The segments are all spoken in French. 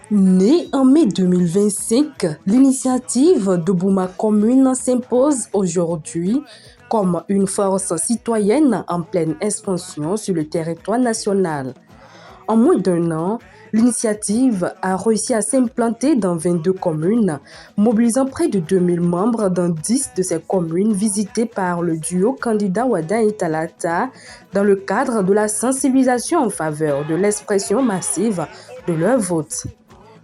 Née en mai 2025, l'initiative Debout ma commune s'impose aujourd'hui comme une force citoyenne en pleine expansion sur le territoire national. En moins d'un an, l'initiative a réussi à s'implanter dans 22 communes, mobilisant près de 2000 membres dans 10 de ces communes visitées par le duo candidat Wada et Talata dans le cadre de la sensibilisation en faveur de l'expression massive de leur vote.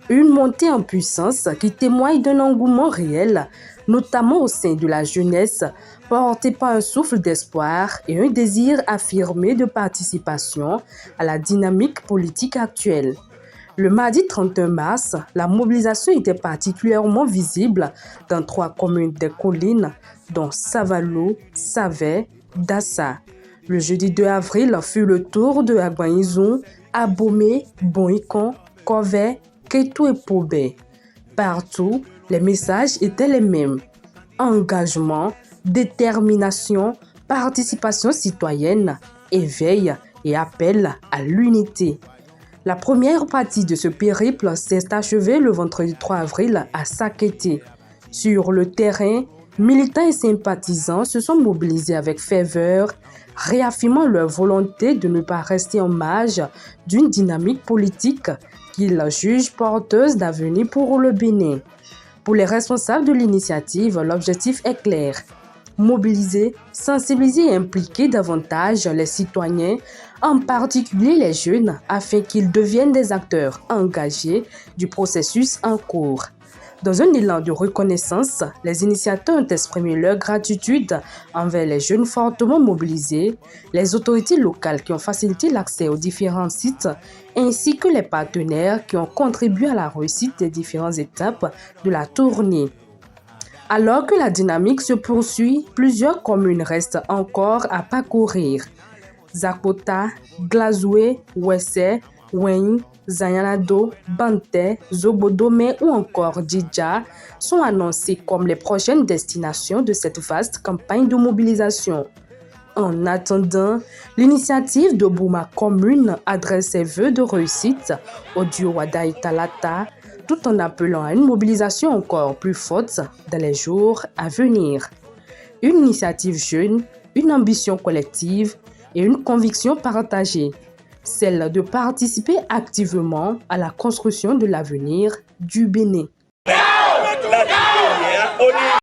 Une montée en puissance qui témoigne d'un engouement réel, notamment au sein de la jeunesse, porté par un souffle d'espoir et un désir affirmé de participation à la dynamique politique actuelle. Le mardi 31 mars, la mobilisation était particulièrement visible dans 3 communes des collines, dont Savalou, Savet, Dassa. Le jeudi 2 avril fut le tour de Agbanizou, Abomey, Bonikon, Kovet, Kétou et Pobé. Partout, les messages étaient les mêmes. Engagement, détermination, participation citoyenne, éveil et appel à l'unité. La première partie de ce périple s'est achevée le vendredi 3 avril à Sakété. Sur le terrain, militants et sympathisants se sont mobilisés avec ferveur, réaffirmant leur volonté de ne pas rester en marge d'une dynamique politique qu'ils jugent porteuse d'avenir pour le Bénin. Pour les responsables de l'initiative, l'objectif est clair: mobiliser, sensibiliser et impliquer davantage les citoyens, en particulier les jeunes, afin qu'ils deviennent des acteurs engagés du processus en cours. Dans un élan de reconnaissance, les initiateurs ont exprimé leur gratitude envers les jeunes fortement mobilisés, les autorités locales qui ont facilité l'accès aux différents sites, ainsi que les partenaires qui ont contribué à la réussite des différentes étapes de la tournée. Alors que la dynamique se poursuit, plusieurs communes restent encore à parcourir. Zakota, Glazoué, Wessé, Weng, Zayanado, Banté, Zobodome ou encore Djidja sont annoncés comme les prochaines destinations de cette vaste campagne de mobilisation. En attendant, l'initiative Debout ma commune adresse ses vœux de réussite au duo Wada et Talata, tout en appelant à une mobilisation encore plus forte dans les jours à venir. Une initiative jeune, une ambition collective et une conviction partagée, celle de participer activement à la construction de l'avenir du Bénin.